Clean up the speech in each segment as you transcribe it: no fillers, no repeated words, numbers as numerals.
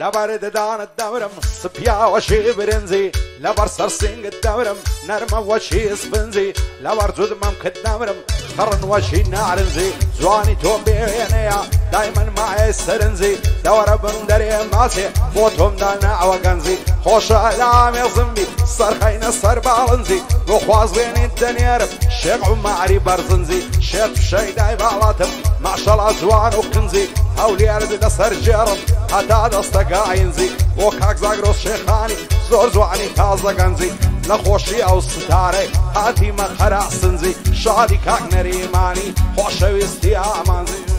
لبرد دان الدورم سبيا وشي برنزي لبر سرسنگ الدورم نرمه وشي سبنزي لبر جود ممك الدورم خرن وشي نارنزي زواني توم بينيا دايما معي سرنزي دور بندري ماسي بوتهم دانا وغنزي خوش علام يزمبي صرخين الصر بالنزي وخواز بين الدنيا شمع معري برزنزي شيف شي داي بالاتم ما شاء الله زوان وكنزي هولي ارد دسر جرم حتى دستقا ينزي وكاك زاقروس شيخاني زور زواني تازا غنزي لخوشي او ستاري هاتي ما خرع سنزي شادي كاك نريماني خوشوي استيامانزي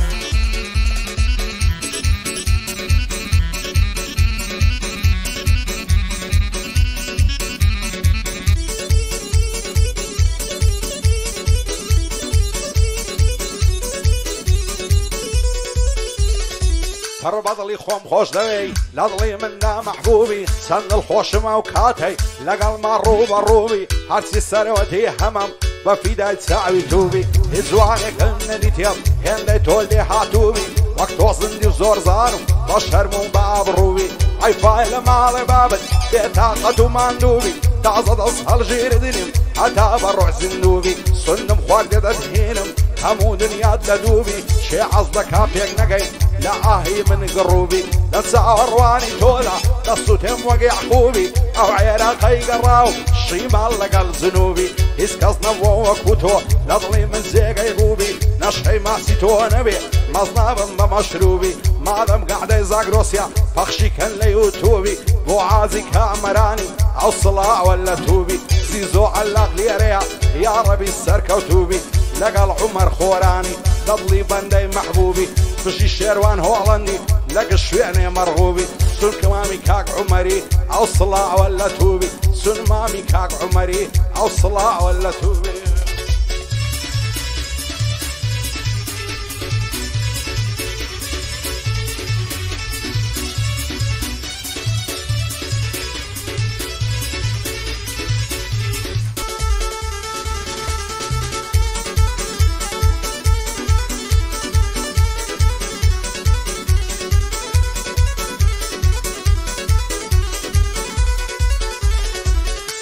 فربضلي خوم خوش دوي لضلي منا محبوبي سن الخوش موكاتي لقل مروب الروبي هرسي سروتي همم بفيداي تساوي توبي ازواني كن ديتيم هندي تولي هاتوبي وقت وصندي وزور زارو بشرمو باب روبي اي فايل مالي بابت بيتاقتو ماندوبي تعزد اصهل جير دنيم حتى بروع زندوبي سنم خوالي دهينم همو دنيا ددوبي شي عصدك هابيك نقاي لا هي من قروبي لا تسعرواني تولا لا صوتهم وقع قوبي او عيراقي قراو شيمال لقل زنوبي اسكسنا ووكوتو لضلي من زيقي غوبي نشحي ما سيتو نبي مصناب بمشروبي مادم قاعدة يزاق روسيا فخشي كان ليوتوبي وعازي كامراني او صلاة ولا توبي زيزو علاق ليريا يا ربي السركة وتوبي لقل عمر خوراني لضلي بندي محبوبي فشي شيروان هولندي لقى شويعني مرغوبي سن كمامي كاك عمري او صلاة ولا توبي سن مامي كاك عمري او صلاة ولا توبي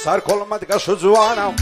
سر كل ما تقشو زوانا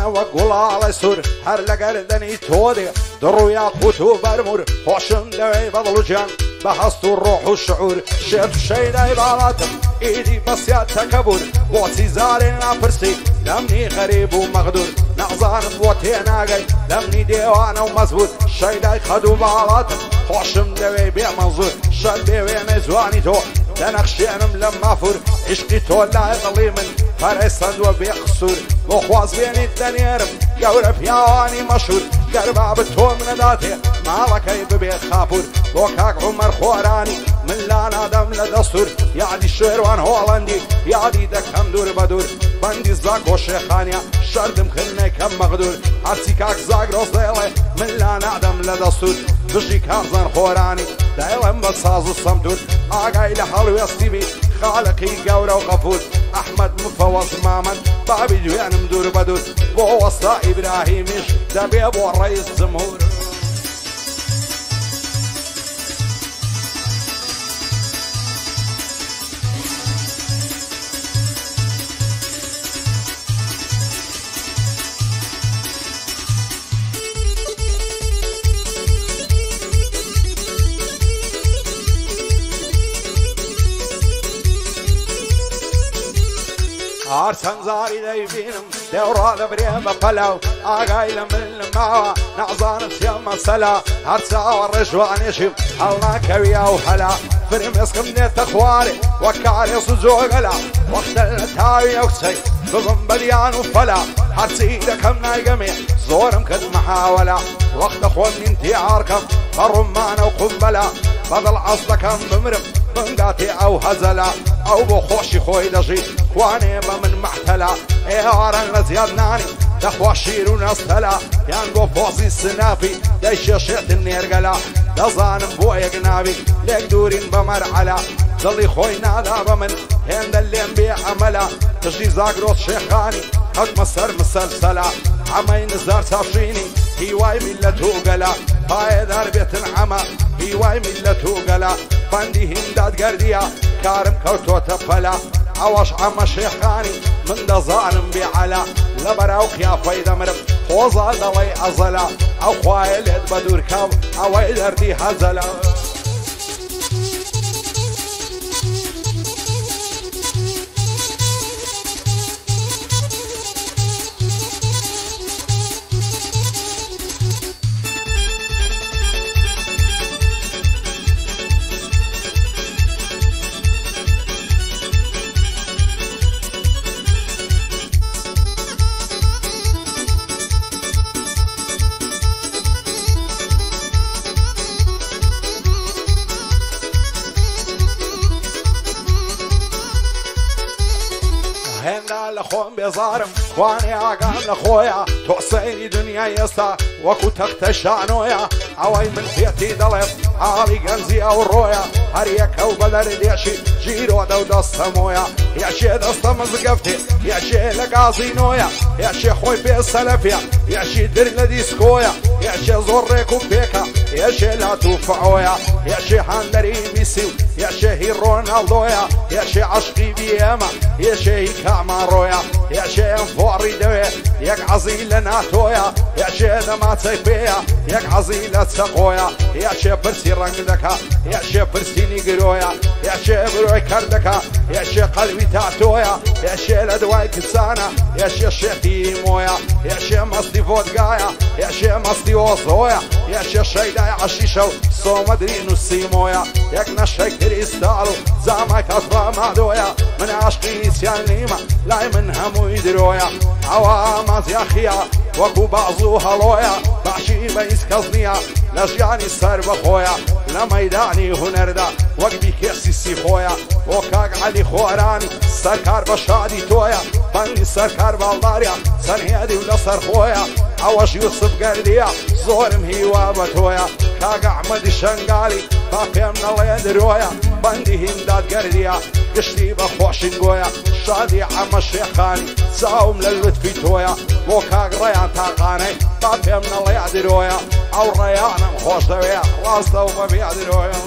وقولا على سور هر لقردني تودي درو يا قوتو برمور خوشن دوي بضلو جان بحثو الروح والشعور شيف شي داي بالاتم ايدي بس يا تكبر واتي زالين عفرسي لمني غريب ومغدور نعزان بوتي ناقي لمني ديوانا ومزبوط شي داي خدو بالاتم خوشن دوي بيع منظور شل بيوي مزواني تو لنخشينم لما فور عشقي تولا يضلي من فرسند وبيقصور وخواز بين الدنيرم قورف ياواني مشهور قربا بتوم نداتي مالكي ببيخافور وكاك عمر خوراني من لا نادم لدستور يعدي الشيروان هولندي يعدي دكم دور بدور بندي الزاق وشيخانيا شردم خلني كم مغدور عرسي كاك زاق روصيلي من لا نادم لدستور بشي كارزان خوراني دايلم بصاز الصمدور آقاي لحلو يستيبي خالقي قورا وغفور احمد مفوز مامن بابي جوان مدور بدور بوسطا ابراهيميش دبي ابو الرئيس جمهور عرسان زاري دايبينم دورا دبريم بقلاو آقايل من المعوى نعزان سيما سلا عرسا والرجوان يشم هلنا كويا وحلا فرم يسكم نيت اخواري وكاري سوزو غلا وقت التاوي اوكسي بضم بليان وفلا عرسي دكم نايقمي زورم كد محاولة وقت اخوان انتي عاركم الرمان وقنبلا بدل عصدكم بمرم بنقاتي او هزلا او بخوشي خوي دجي خواني من محتلا ايهارن لزياد ناني دخواشير ونستلا يانقو فوزي السنافي دايشي شيط النيرقلا دزانم بويا قنابي ليك دورين بمرعلا ضلي خوي نادا بمن هند اللي نبيع عملا تجي زاقروس شيخاني حد مصر مسلسلا عمين الزار سافشيني هواي ملته قلا هاي دار بيت العمى هواي ملته قلا بەندی هیندات گەردیە کارم کەوتۆتە پەلا ئەوەش ئەمە شێخانی من دەزانم بێعەلا لە بەراو قیافەی دەمرم خۆزا دەڵێ ئەزەلا ئەو خوایە لێت بە دوورکەم ئەوەی دەردی هەزەلا هێندا لە خۆم بێزارم خوانێ ئاگام لە خۆیە تۆ سەیری دنیای ئێستا وەکو تەختە شانۆیە ئەوەی من پێتی دەڵێم حاڵی گەنجی ئەو ڕۆیە هەر یەکە و بەدەر دێشی ژیرۆدە و دەستەمۆیە یەشێ دەستە مزگەفتێ یەشێ لە گازینۆیە یەشێ خۆی پێ سەلەفێ یەشی در لە دیسکۆیە یەشێ زۆر ڕێک و پێکە یەشێ لات و فەعۆیە یەشێ هەندەری میسی و یەشێ هی ڕۆناڵدۆیە یەشێ عەشقی بیێمە یەشێ هی کاماڕۆیە یەشێ ئەم فۆڕی دەوێ یەک عەزی لە ناتۆیە یەشێ دەماچەی پێیە یەک عەزی لە چەقۆیە یەشێ پرسی ڕەنگ دەکا یەشێ پرسی نیگرۆیە یەشێ برۆی کەر دەکا یەشێ قەلبی تاتۆیە یەشێ لە دوای کچانە یەشێ شێتی مۆیە یەشێ مەستی ڤۆدگایە یەشێ مەستی ئۆزۆیە یەشێ شەیدای عەشیشە و سۆمەدرین و سیمۆیە یەک نەشەی کریستاڵ و زامای کەسڕا مادۆیە من عاشقی هیچیان نیمە لای من هەمووی درۆیە ئەوە ئامازیاخیە وەکو باز و هەڵۆیە باشی بە هیچ کەس نییە لە ژیانی سەر بەخۆیە لە مەیدانی هونەردا وەک بیکێسی سیخۆیە بۆ کاک عەلی خۆرانی سەرکار بە شادی تۆیە بەندی سەرکار باڵداریە سەرهێدی و لەسەر خۆیە ئەوەش یوسف گەردیە زۆرم هیوا بە تۆیە کاک ئەحمەدی شەنگالی با پێم نەڵێ درۆیە بەندی هیندات گەردیە گشتی بە خۆشنگۆیە شادی ئەمە شێخانی چاوم لە لوتفی تۆیە بۆ کاک ڕێیان تاقانەی با پێم نەڵێ درۆیە ئەو ڕێیانم خۆش دەوێ ڕاستە و بەبێ درۆیە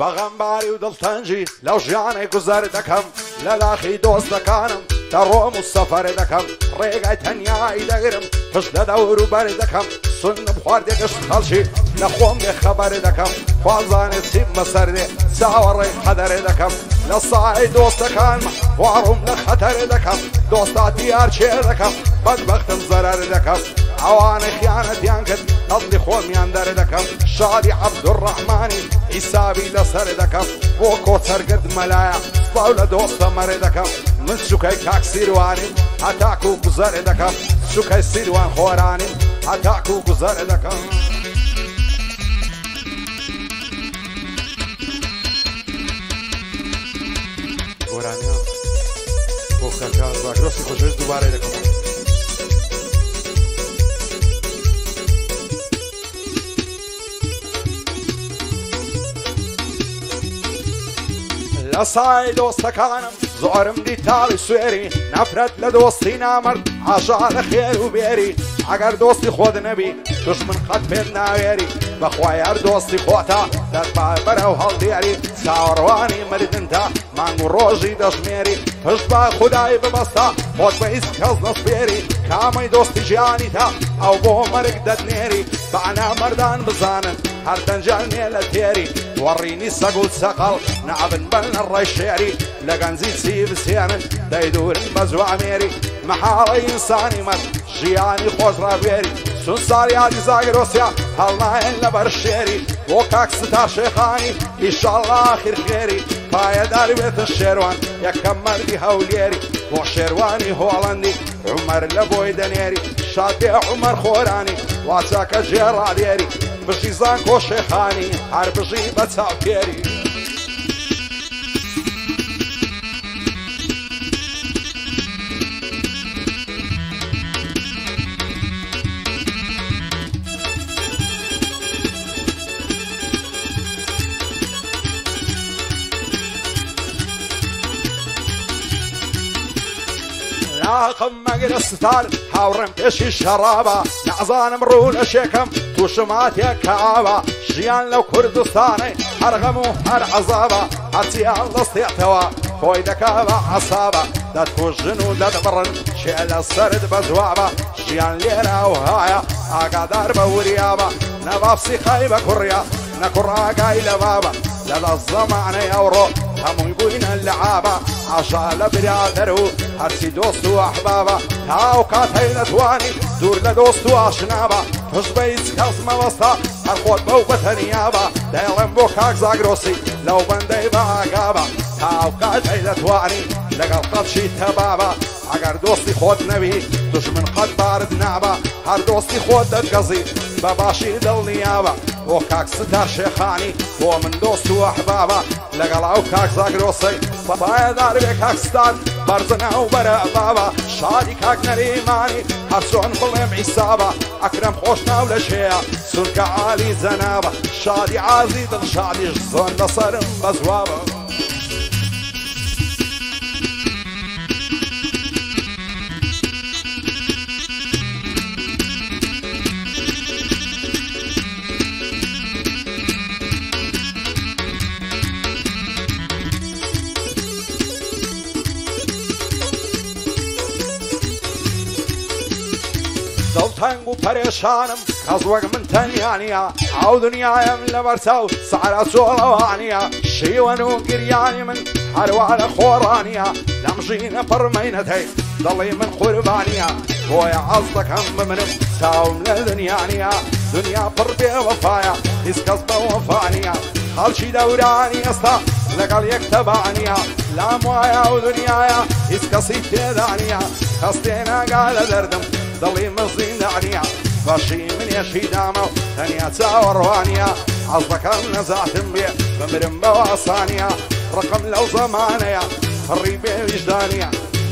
بەغەمباری و دڵتەنجی لەو ژیانەی گوزەر دەکەم لە لاخی دۆستەکانم دەڕۆم و سەفەر دەکەم ڕێگای تەنیایی دەگرم پشت لە دەور و بەر دەکەم سنم خواردێ گشت خەڵکی لە خۆم لێ خەبەر دەکەم خوازانێ چیم بەسەر دێ چاوەڕێی قەدەر دەکەم لە ساحەی دۆستەکانمە واڕوم لە خەتەر دەکەم دۆستاتی یارچێ دەکەم بەدبەختم زەرەر دەکەم ئەوانەی خیانەتیان کرد دڵی خۆمیان دەردەکەم شادی عەبدوڕەحمانی حیسابی لەسەر دەکەم بۆ کۆچەرگرد مەلایە سپاو لە دۆستە مەرێ دەکەم من سوکەی کاک سیروانیم هەتاکو و گوزەرێ دەکەم سوکەی سیروان خۆرانیم هەتاکو و گوزەرێ دەکەم گۆرانیان بۆ کاکان باگرۆسی خۆشەویست دووبارە دەکەم لە سای دۆستەکانم زۆرم دیتاڵی سوێری نەفرەت لە دۆستی نامرد عاشقانە خێر و بێری ئەگەر دۆستی خۆت نەبی دوشمن قەت پێت ناوێری بەخوای هەر دۆستی خۆتە دەتبا بەرەو هەڵدێری چاوەڕوانی مردن تا مانگ و ڕۆژی دەژمێری پشت بە خودای ببەستە خۆت بە هیچ کەس نەسپێری کامەی دۆستی ژیانی تا ئەو بۆ مەرگ دەدنێری بەعنا مەردان بزانن هەر دەنجال نێ لە تێری وەڕینی سەگ و سەقەڵ نابن بەنە ڕێی شێری لە گەنجی چی بسێنن دەیدورن بە جوامێری مەحاڵەی ئینسانی مەرد ژیانی خۆش ڕابێری چون ساریادی زاگرۆسیا هەڵنایەن لەبەر شێری بۆ کاک ستا شێخانی ئیشاڵڵا ئاخر خێری پایەدار بێتە شێروان یەکەم مەردی هەولێری بۆ شێروانی هۆڵەندی عومەر لە بۆی دەنێری شادێ عومەر خۆرانی واچاکە جێڕادێری بژی زان کۆ شێخانی هەر بژی بە چاوکێری لاقم مەگر ستار هاوڕێم پێشی شەرابە نەزانم ڕوو لە شێکم تووشماتێک کەئاوە ژیان لەو کوردستانەی هەرغەم و هەر عەزابە هەرچی هەڵدەستێتەوە خۆی دەکا بە عەسابە دەتکوژن و دەدبڕن شێ لە سەرت بە جوابە ژیان لێرە و هایە ئاگادار بە وریابە نەبابسی خای بە کوڕیا نەکوڕاگای لە بابە لەدە زەمانەی ئەوڕۆ هەمووی بووینە لەعابە عاشا لە برادەر و هەرچی دۆست و ئەحبابە تاو کات هەی نەتوانی دوور لە دۆست و ئاشنابە پشت بە هیچ کەس مەوەستا هەر خۆت بەو بەتەنیابە دەیڵێم بۆ کاک زاگرۆسی لەو بەندەی بە ئاگابە تاو کات هەی نەتوانی لەگەڵ قەتشی تەبابە ئەگەر دۆستی خۆت نەبی دوژمن قەت بارد نابە هەر دۆستی خۆت دەتگەزی بە باشی دڵنیابە بۆ کاک ستار شێخانی بۆ من دۆست و ئەحبابە لەگەڵ ئەو کاک زاگرۆسی بەپایەدار بێ کاک ستار بەرزنە و بەرە بابە شادی کاک نەریمانی هەرچۆن بڵێم عیسابە ئەکرەم خۆش ناو لە شێە سونکە عالی جەنابە شادی عازی دڵ شادیش زۆن لەسەرم بەزوابە دڵتەنگ و پەرێشانم کەس وەک من تەنیانە ئەو دنیایم لەبەرچاو سەعرە چۆڵەوانیە شیوەن و گریانی من هەروە لە خۆڕانیە لەم ژینە پڕمەینەتەی دڵی من قوربانیە بۆیە ئەز دەکەم بمرم چاوم لە دنیانیە دنیا پڕ بێوەفایە هیچ کەس بە وەفانیە خەڵکی دەورانی ئێستا لەگەڵ یەک تەبانیە لام وایە و دنیاە هیچ کەسی تێدانیە کەس تێناگا لە دەردم دڵی مەزین دانیە بەشی منێشی دامە و تەنیا چاوەڕوانیە حەز دەکەم نەزاتم بێ بمرم بەوە ئاسانیە ڕقم لەو زەمانەیە فڕی بێ ویژدانیە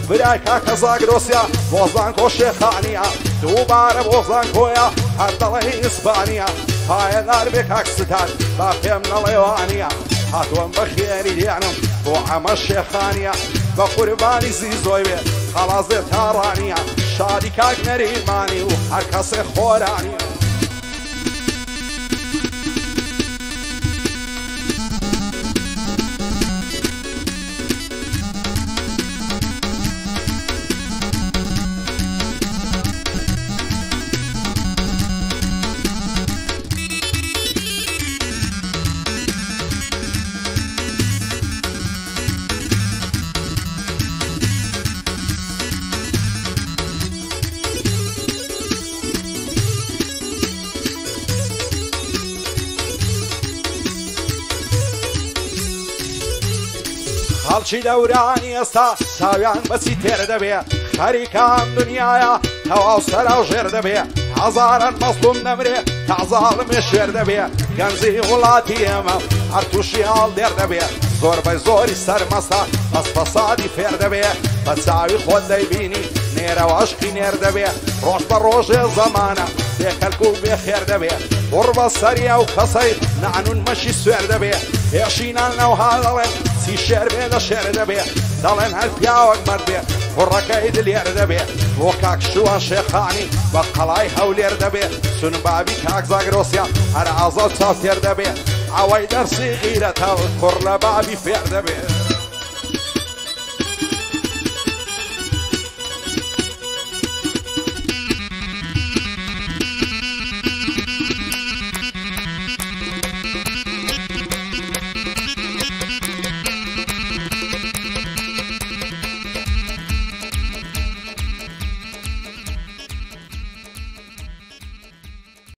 برای کاکە زاگرۆسیە بۆزان کۆ شێخانیە دووبارە بۆزان کۆیە هەر دەڵی ئیسپانیە پایەدار بێ کاک ستار با پێم نەڵێوانیە هاتووەم بە خێری دیانم بۆ ئەمە شێخانیە بە قوربانی زیزۆی بێ خەڵازێ تاڕانیە شادی کاک نەریمانی و هەر کەسێ خۆرانیە خەڵکی دەورانی ئێستا چاویان بەچی تێر دەبێ خەریکان دنیاە تەواو سەرا و ژێر دەبێ هەزاران مەزلوم دەمرێ تازاڵمێ شێر دەبێ گەنجی وڵاتی ئێمە هەر تووشی هەڵ دێر دەبێ زۆربەی زۆری سەرمەستا بەس فەسادی فێر دەبێ بە چاوی خۆت دەیبینی نێرەوە عشقی نێر دەبێ ڕۆژ بە ڕۆژێ زەمانە بێکەلک و بێخێر دەبێ وڕ بە سەریە و کەسەی نانون مەشی سوێر دەبێ پێشینان نەوها دەڵێن چی شێر بێ لە شێر دەبێ دەڵێن هەر پیاوەک مرد بێ کوڕەکەی دلێر دەبێ بۆ کاک شووە شێخانی بە قەڵای هەولێر دەبێ سونبابی کاک زاگرۆسیا هەر ئازاد چاو تێر دەبێ ئەوەی دەرسی غیرەتە کوڕ لە بابی فێر دەبێ